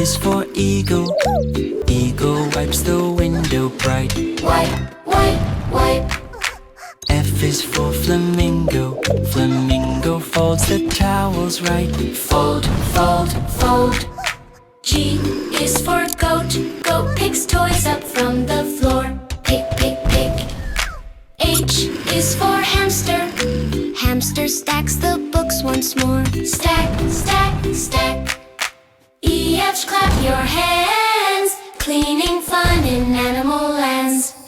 is for eagle. Eagle wipes the window bright. Wipe, wipe, wipe. F is for flamingo. Flamingo folds the towels right. Fold, fold, fold. G is for goat. Goat picks toys up from the floor. Pick, pick, pick. H is for hamster. Hamster stacks the books once more. Stack, stack, stack. E, F, clap your hands. Cleaning fun in animal lands.